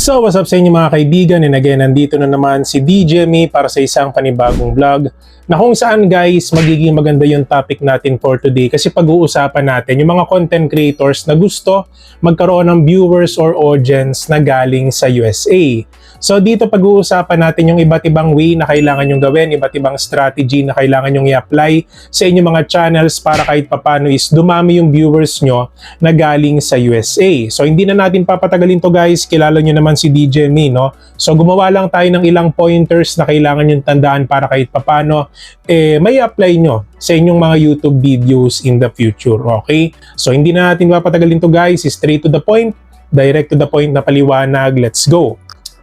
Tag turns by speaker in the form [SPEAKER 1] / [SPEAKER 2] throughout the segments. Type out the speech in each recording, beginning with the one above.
[SPEAKER 1] So what's up sa inyo mga kaibigan, and again nandito na naman si DJ Me para sa isang panibagong vlog na kung saan guys magiging maganda yung topic natin for today kasi pag-uusapan natin yung mga content creators na gusto magkaroon ng viewers or audience na galing sa USA. So dito pag-uusapan natin yung iba't ibang way na kailangan yung gawin, iba't ibang strategy na kailangan yung i-apply sa inyong mga channels para kahit papano is dumami yung viewers nyo na galing sa USA. So hindi na natin papatagalin to guys, kilala nyo naman si DJ Me, no? So gumawa lang tayo ng ilang pointers na kailangan yung tandaan para kahit papano may apply nyo sa inyong mga YouTube videos in the future, okay? So hindi na natin papatagalin to guys, straight to the point, direct to the point na paliwanag, let's go.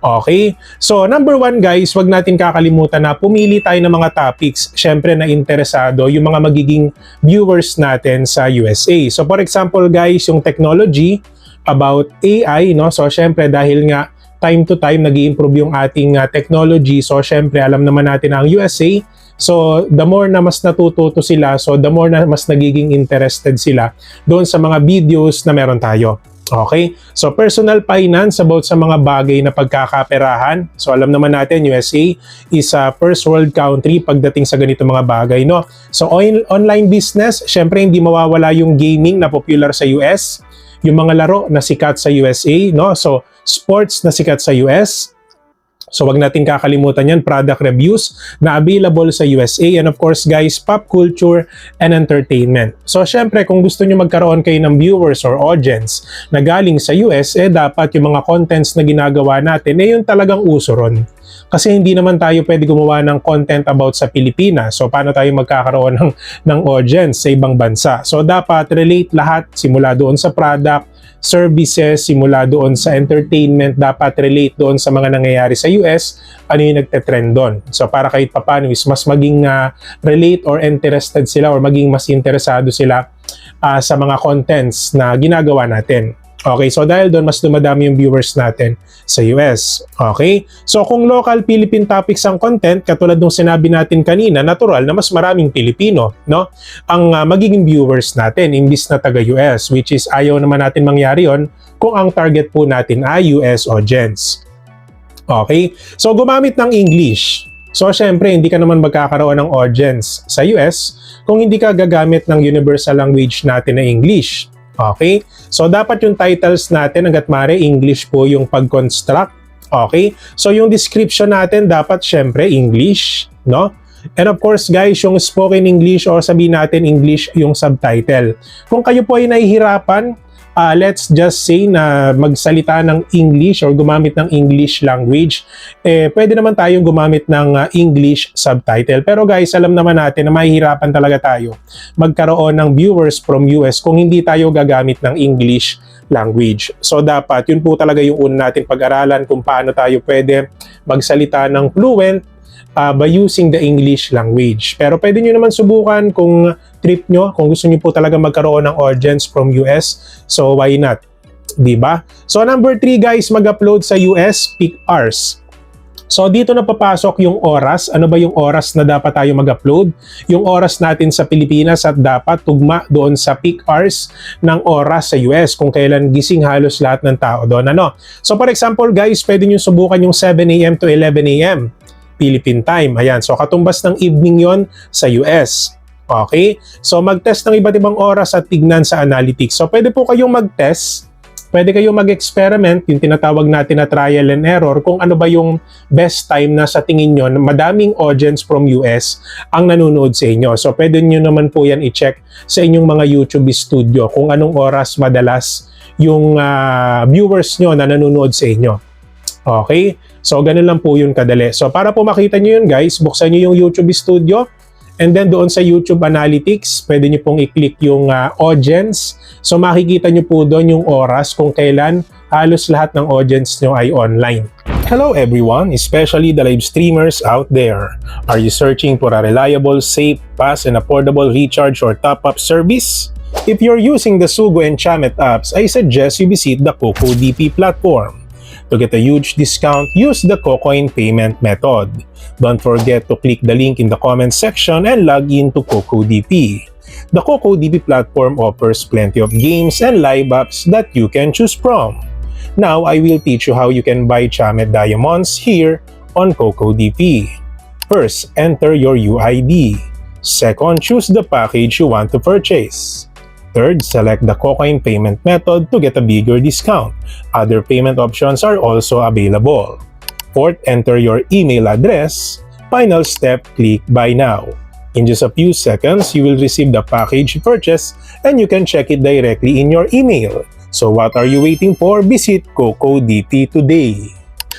[SPEAKER 1] Okay? So, number one guys, wag natin kakalimutan na pumili tayo ng mga topics, syempre na interesado yung mga magiging viewers natin sa USA. So, for example guys, yung technology about AI, no? So, syempre dahil nga time to time nag-i-improve yung ating technology, so syempre alam naman natin ang USA. So, the more na mas natututo sila, so the more na mas nagiging interested sila doon sa mga videos na meron tayo. Okay? So, personal finance about sa mga bagay na pagkakaperahan. So, alam naman natin, USA is a first world country pagdating sa ganito mga bagay, no? So, online business, syempre hindi mawawala yung gaming na popular sa US, yung mga laro na sikat sa USA, no? So, sports na sikat sa US. So, wag natin kakalimutan yan, product reviews na available sa USA, and of course guys, pop culture and entertainment. So, syempre, kung gusto nyo magkaroon kayo ng viewers or audience na galing sa US, dapat yung mga contents na ginagawa natin, yung talagang uso ron. Kasi hindi naman tayo pwede gumawa ng content about sa Pilipinas. So, paano tayo magkakaroon ng audience sa ibang bansa? So, dapat relate lahat simula doon sa product, services, simula doon sa entertainment, dapat relate doon sa mga nangyayari sa US, ano yung nagte-trend doon. So para kahit papano is mas maging relate or interested sila or maging mas interesado sila sa mga contents na ginagawa natin. Okay, so dahil doon mas dumadami yung viewers natin sa US. Okay? So kung local Philippine topics ang content, katulad nung sinabi natin kanina, natural na mas maraming Pilipino, no? Ang magiging viewers natin imbis na taga-US, which is ayaw naman natin mangyari yon kung ang target po natin ay US audience. Okay? So gumamit ng English. So syempre hindi ka naman magkakaroon ng audience sa US kung hindi ka gagamit ng universal language natin na English. Okay? So, dapat yung titles natin, hangga't maaari, English po yung pag-construct. Okay? So, yung description natin, dapat syempre English, no? And of course, guys, yung spoken English or sabihin natin English yung subtitle. Kung kayo po ay nahihirapan, let's just say na magsalita ng English or gumamit ng English language, pwede naman tayong gumamit ng English subtitle. Pero guys, alam naman natin na mahihirapan talaga tayo magkaroon ng viewers from US kung hindi tayo gagamit ng English language. So dapat, yun po talaga yung una natin pag-aralan kung paano tayo pwede magsalita ng fluent by using the English language. Pero pwede nyo naman subukan kung trip nyo, kung gusto nyo po talaga magkaroon ng audience from US, so why not? Diba? So number 3 guys, mag-upload sa US peak hours. So dito na papasok yung oras. Ano ba yung oras na dapat tayo mag-upload? Yung oras natin sa Pilipinas at dapat tugma doon sa peak hours ng oras sa US kung kailan gising halos lahat ng tao doon. Ano? So for example guys, pwede nyo subukan yung 7 a.m. to 11 a.m. Philippine time. Ayan. So, katumbas ng evening yon sa US. Okay? So, mag-test ng iba't ibang oras at tignan sa analytics. So, pwede po kayong mag-test. Pwede kayong mag-experiment, yung tinatawag natin na trial and error, kung ano ba yung best time na sa tingin nyo na madaming audience from US ang nanonood sa inyo. So, pwede nyo naman po yan i-check sa inyong mga YouTube studio kung anong oras madalas yung viewers nyo na nanonood sa inyo. Okay? So, ganun lang po yun kadali. So, para po makita nyo yun guys, buksan nyo yung YouTube Studio and then doon sa YouTube Analytics, pwede nyo pong i-click yung audience. So, makikita nyo po doon yung oras kung kailan halos lahat ng audience nyo ay online. Hello everyone, especially the live streamers out there. Are you searching for a reliable, safe, fast, and affordable recharge or top-up service? If you're using the Sugo and Chamet apps, I suggest you visit the CocoDP platform. To get a huge discount, use the Cocoin payment method. Don't forget to click the link in the comment section and log in to CocoDP. The CocoDP platform offers plenty of games and live apps that you can choose from. Now, I will teach you how you can buy Chamet Diamonds here on CocoDP. First, enter your UID. Second, choose the package you want to purchase. Third, select the Cocoin payment method to get a bigger discount. Other payment options are also available. Fourth, enter your email address. Final step, click Buy Now. In just a few seconds, you will receive the package you purchased and you can check it directly in your email. So what are you waiting for? Visit CocoDP today.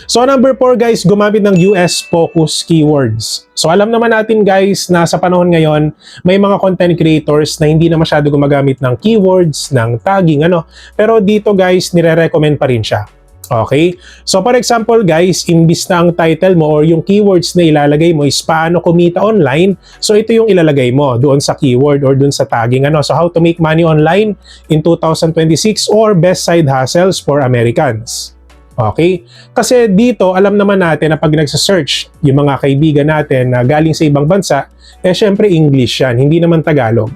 [SPEAKER 1] So number 4 guys, gumamit ng US focus keywords. So alam naman natin guys na sa panahon ngayon, may mga content creators na hindi na masyado gumagamit ng keywords, ng tagging, Pero dito guys, nire-recommend pa rin siya. Okay? So for example guys, imbis na ang title mo or yung keywords na ilalagay mo is paano kumita online, so ito yung ilalagay mo doon sa keyword or doon sa tagging. So how to make money online in 2026 or best side hustles for Americans. Okay? Kasi dito, alam naman natin na pag nagsa-search yung mga kaibigan natin na galing sa ibang bansa, syempre English yan, hindi naman Tagalog.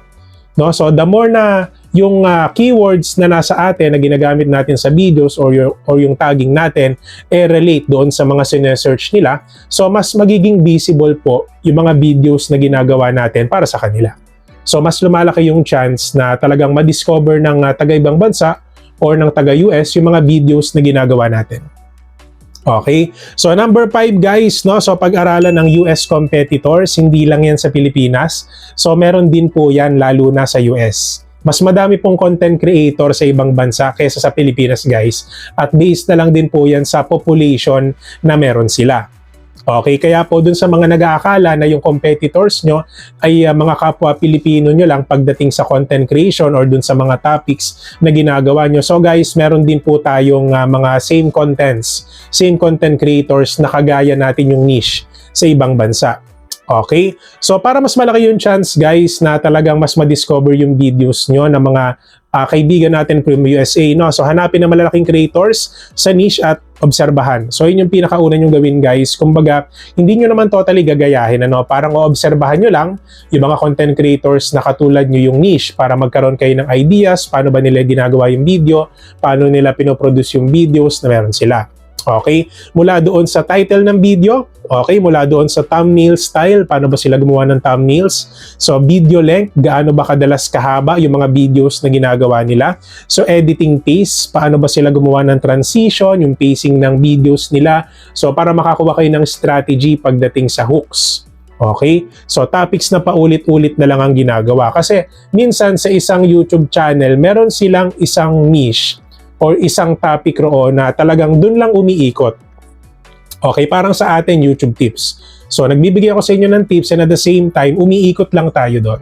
[SPEAKER 1] No? So, the more na yung keywords na nasa atin na ginagamit natin sa videos or yung tagging natin, relate doon sa mga sinesearch nila, so mas magiging visible po yung mga videos na ginagawa natin para sa kanila. So, mas lumalaki yung chance na talagang ma-discover ng taga-ibang bansa or ng taga-US yung mga videos na ginagawa natin. Okay? So number 5 guys, so pag-aralan ng US competitors, hindi lang yan sa Pilipinas. So meron din po yan lalo na sa US. Mas madami pong content creator sa ibang bansa kaysa sa Pilipinas guys. At based na lang din po yan sa population na meron sila. Okay, kaya po dun sa mga nag-aakala na yung competitors nyo ay mga kapwa Pilipino nyo lang pagdating sa content creation or dun sa mga topics na ginagawa nyo. So guys, meron din po tayong mga same content creators na kagaya natin yung niche sa ibang bansa. Okay? So para mas malaki yung chance guys na talagang mas ma-discover yung videos nyo ng mga kaibigan natin from USA. So hanapin na malalaking creators sa niche at obserbahan. So yun yung pinakauna nyong gawin guys. Kumbaga, hindi nyo naman totally gagayahin. Parang obserbahan nyo lang yung mga content creators na katulad nyo yung niche para magkaroon kayo ng ideas, paano ba nila ginagawa yung video, paano nila pinoproduce yung videos na meron sila. Okay? Mula doon sa title ng video, okay? Mula doon sa thumbnail style, paano ba sila gumawa ng thumbnails? So, video length, gaano ba kadalas kahaba yung mga videos na ginagawa nila? So, editing pace, paano ba sila gumawa ng transition, yung pacing ng videos nila? So, para makakuha kayo ng strategy pagdating sa hooks. Okay? So, topics na paulit-ulit na lang ang ginagawa. Kasi, minsan sa isang YouTube channel, meron silang isang niche or isang topic roon na talagang dun lang umiikot. Okay, parang sa atin YouTube tips. So, nagbibigay ako sa inyo ng tips and at the same time, umiikot lang tayo doon.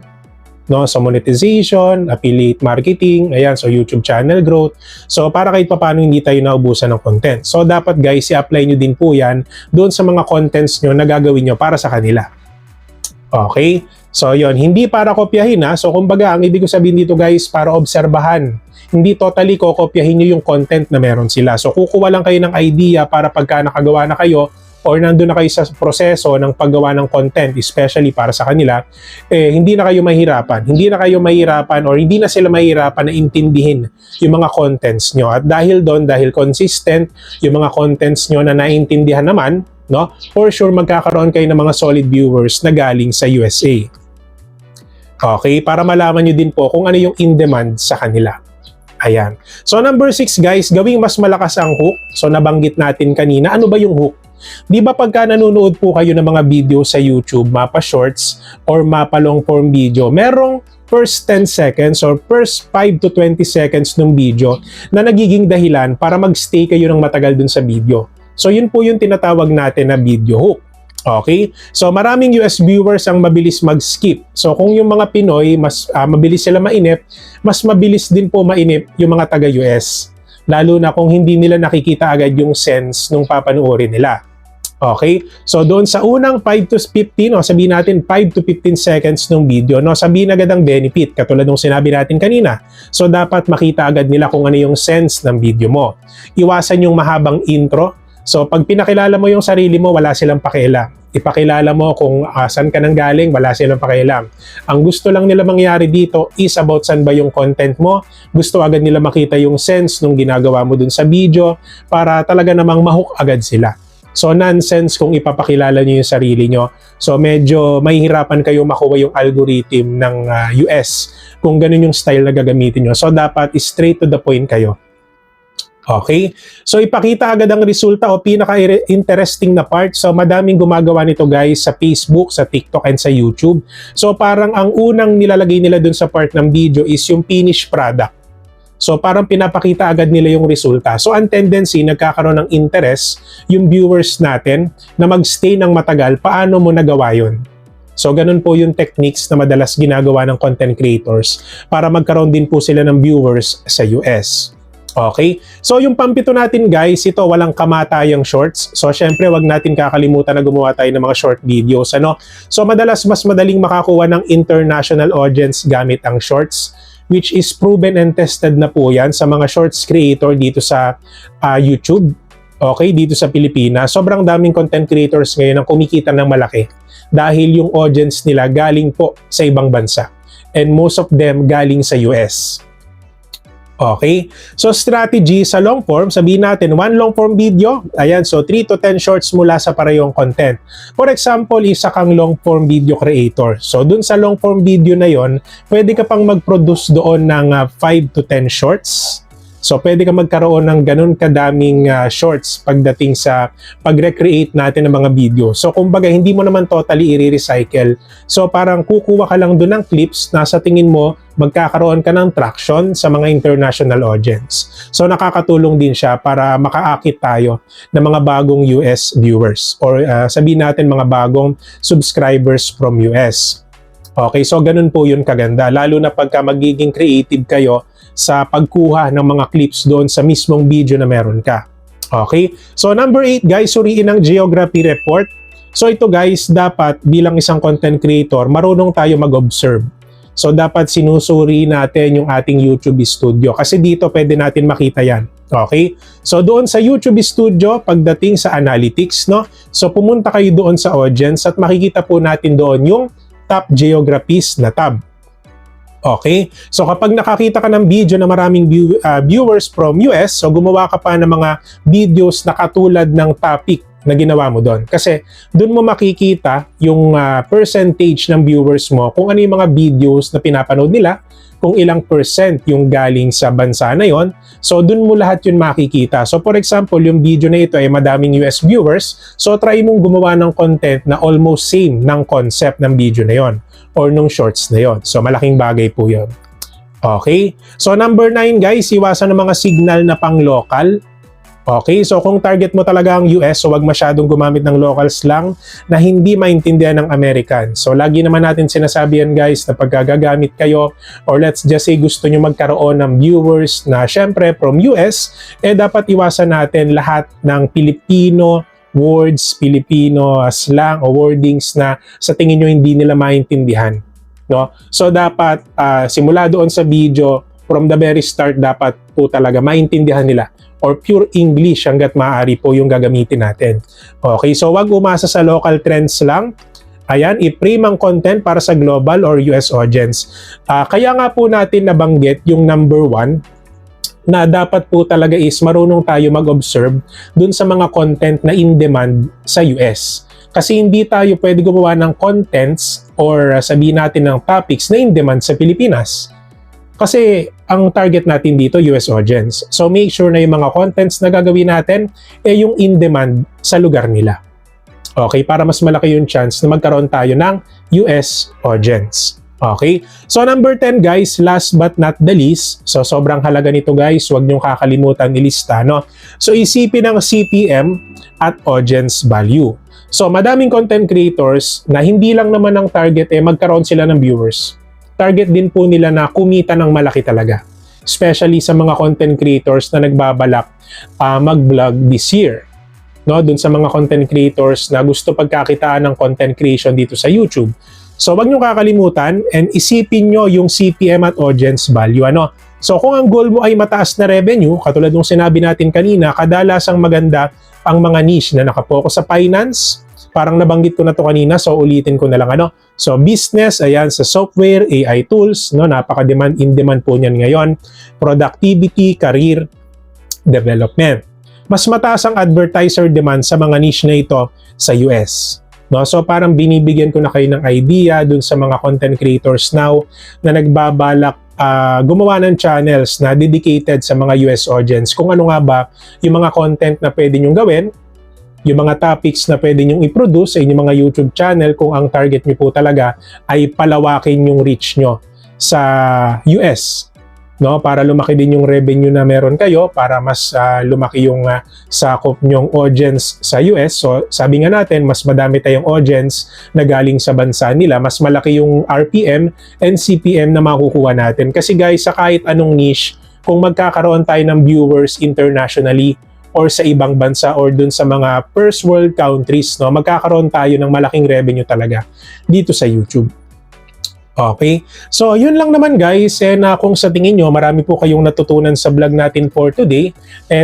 [SPEAKER 1] So, monetization, affiliate marketing, ayan, so YouTube channel growth. So, para kahit paano hindi tayo naubusan ng content. So, dapat guys, i-apply nyo din po yan doon sa mga contents nyo na gagawin nyo para sa kanila. Okay? So, yon, hindi para kopyahin So, kumbaga, ang ibig ko sabihin dito guys, para obserbahan. Hindi totally kokopyahin nyo yung content na meron sila. So, kukuha lang kayo ng idea para pagka nakagawa na kayo or nandun na kayo sa proseso ng paggawa ng content, especially para sa kanila, hindi na kayo mahirapan. Hindi na kayo mahirapan or hindi na sila mahirapan na intindihin yung mga contents nyo. At dahil doon, dahil consistent yung mga contents nyo na naintindihan naman, for sure magkakaroon kayo ng mga solid viewers na galing sa USA. Okay? Para malaman nyo din po kung ano yung in-demand sa kanila. Ayan. So number 6 guys, gawing mas malakas ang hook. So nabanggit natin kanina, ano ba yung hook? Di ba pagka nanonood po kayo ng mga video sa YouTube, mapa shorts or mapa long form video, merong first 10 seconds or first 5 to 20 seconds ng video na nagiging dahilan para magstay kayo ng matagal dun sa video. So yun po yung tinatawag natin na video hook. Okay? So maraming US viewers ang mabilis mag-skip. So kung yung mga Pinoy, mas mabilis sila mainip, mas mabilis din po mainip yung mga taga-US. Lalo na kung hindi nila nakikita agad yung sense nung papanoorin nila. Okay? So doon sa unang 5 to 15, sabihin natin 5 to 15 seconds ng video, sabihin agad ang benefit, katulad ng sinabi natin kanina. So dapat makita agad nila kung ano yung sense ng video mo. Iwasan yung mahabang intro. So, pag pinakilala mo yung sarili mo, wala silang pakialam. ipakilala mo kung saan ka nang galing, wala silang pakialam. Ang gusto lang nila mangyari dito is about saan ba yung content mo. Gusto agad nila makita yung sense nung ginagawa mo dun sa video para talaga namang mahook agad sila. So nonsense kung ipapakilala nyo yung sarili nyo. So medyo mahihirapan kayo makuha yung algorithm ng US kung ganun yung style na gagamitin nyo. So dapat straight to the point kayo. Okay? So ipakita agad ang resulta o pinaka-interesting na part. So madaming gumagawa nito guys sa Facebook, sa TikTok, and sa YouTube. So parang ang unang nilalagay nila dun sa part ng video is yung finished product. So parang pinapakita agad nila yung resulta. So ang tendency, nagkakaroon ng interest yung viewers natin na magstay ng matagal. Paano mo nagawa yun? So ganun po yung techniques na madalas ginagawa ng content creators para magkaroon din po sila ng viewers sa US. Okay? So yung pampito natin guys, ito walang kamatayang shorts. So syempre wag natin kakalimutan na gumawa tayo ng mga short videos. Ano? So madalas mas madaling makakuha ng international audience gamit ang shorts, which is proven and tested na po yan sa mga shorts creator dito sa YouTube. Okay, dito sa Pilipinas. Sobrang daming content creators ngayon ang kumikita ng malaki dahil yung audience nila galing po sa ibang bansa. And most of them galing sa US. Okay? So strategy sa long form, sabihin natin, one long form video, ayan, so 3 to 10 shorts mula sa parehong content. For example, isa kang long form video creator. So dun sa long form video na yon, pwede ka pang mag-produce doon ng 5 to 10 shorts. So pwede ka magkaroon ng ganun kadaming shorts pagdating sa pag-recreate natin ng mga video. So kumbaga hindi mo naman totally i-recycle. So parang kukuha ka lang doon ng clips na sa tingin mo magkakaroon ka ng traction sa mga international audience. So nakakatulong din siya para makaakit tayo ng mga bagong US viewers or sabihin natin mga bagong subscribers from US. Okay, so ganun po yun kaganda. Lalo na pagka magiging creative kayo sa pagkuha ng mga clips doon sa mismong video na meron ka. Okay? So number 8 guys, suriin ang geography report. So ito guys, dapat bilang isang content creator, marunong tayo mag-observe. So dapat sinusuri natin yung ating YouTube Studio kasi dito pwede natin makita yan. Okay? So doon sa YouTube Studio, pagdating sa analytics, no? So pumunta kayo doon sa audience at makikita po natin doon yung top geographies na tab. Okay? So kapag nakakita ka ng video na maraming viewers from US, so gumawa ka pa ng mga videos na katulad ng topic na ginawa mo doon. Kasi doon mo makikita yung percentage ng viewers mo, kung ano yung mga videos na pinapanood nila, kung ilang percent yung galing sa bansa na yon. So doon mo lahat yun makikita. So for example, yung video na ito ay madaming US viewers, so try mong gumawa ng content na almost same ng concept ng video na yon or nung shorts na yon. So malaking bagay po yon. Okay? So number 9 guys, iwasan ng mga signal na pang-local. Okay, so kung target mo talaga ang US, so wag masyadong gumamit ng locals lang na hindi maintindihan ng American. So lagi naman natin sinasabi yan guys na pagkagagamit kayo or let's just say gusto nyo magkaroon ng viewers na syempre from US, dapat iwasan natin lahat ng Filipino words, Filipino slang o wordings na sa tingin nyo hindi nila maintindihan. No? So dapat simula doon sa video, from the very start dapat po talaga maintindihan nila or pure English hanggat maaari po yung gagamitin natin. Okay, so wag umasa sa local trends lang. Ayan, i-frame ang content para sa global or US audience. Kaya nga po natin nabanggit yung number 1 na dapat po talaga is marunong tayo mag-observe dun sa mga content na in demand sa US. Kasi hindi tayo pwede gumawa ng contents or sabihin natin ng topics na in demand sa Pilipinas. Kasi ang target natin dito, US audience. So make sure na yung mga contents na gagawin natin yung in demand sa lugar nila. Okay, para mas malaki yung chance na magkaroon tayo ng US audience. Okay, so number 10 guys, last but not the least, so sobrang halaga nito guys, huwag niyong kakalimutan ilista, no? So isipin ang CPM at audience value. So madaming content creators na hindi lang naman ang target magkaroon sila ng viewers. Target din po nila na kumita ng malaki talaga. Especially sa mga content creators na nagbabalak mag-vlog this year. No, dun sa mga content creators na gusto pagkakitaan ng content creation dito sa YouTube. So wag niyo kakalimutan and isipin niyo yung CPM at audience value. Ano? So kung ang goal mo ay mataas na revenue, katulad ng sinabi natin kanina, kadalasang maganda ang mga niche na nakapokus sa finance, parang nabanggit ko na to kanina, so ulitin ko na lang ano. So business, ayan, sa software, AI tools, no, napaka-demand, in demand po niyan ngayon. Productivity, career, development. Mas mataas ang advertiser demand sa mga niche na ito sa US. No, so parang binibigyan ko na kayo ng idea dun sa mga content creators now na nagbabalak gumawa ng channels na dedicated sa mga US audience. Kung ano nga ba yung mga content na pwede nyong gawin, yung mga topics na pwede nyong i-produce sa inyong mga YouTube channel kung ang target nyo po talaga ay palawakin yung reach nyo sa US. No, para lumaki din yung revenue na meron kayo, para mas lumaki yung sakop nyong audience sa US. So sabi nga natin, mas madami tayong audience na galing sa bansa nila, mas malaki yung RPM and CPM na makukuha natin. Kasi guys, sa kahit anong niche, kung magkakaroon tayo ng viewers internationally or sa ibang bansa or dun sa mga first world countries, no, magkakaroon tayo ng malaking revenue talaga dito sa YouTube. Okay, so yun lang naman guys, and kung sa tingin nyo marami po kayong natutunan sa vlog natin for today,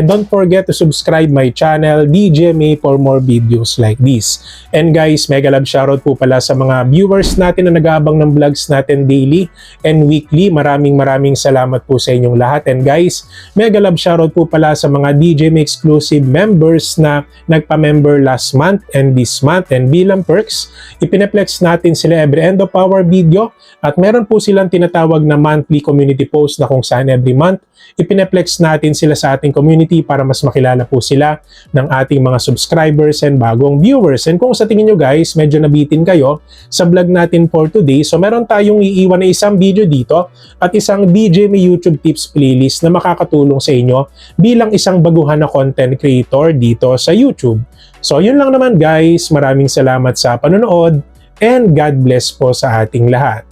[SPEAKER 1] don't forget to subscribe my channel DJ May for more videos like this. And guys, mega love shoutout po pala sa mga viewers natin na nag-aabang ng vlogs natin daily and weekly. Maraming salamat po sa inyong lahat. And guys, mega love shoutout po pala sa mga DJ May exclusive members na nagpa-member last month and this month, and bilang perks, ipineplex natin sila every end of our video. At meron po silang tinatawag na monthly community post na kung saan every month, ipineplex natin sila sa ating community para mas makilala po sila ng ating mga subscribers and bagong viewers. And kung sa tingin nyo guys, medyo nabitin kayo sa vlog natin for today, so meron tayong iiwan na isang video dito at isang DJ May YouTube Tips playlist na makakatulong sa inyo bilang isang baguhan na content creator dito sa YouTube. So yun lang naman guys, maraming salamat sa panonood and God bless po sa ating lahat.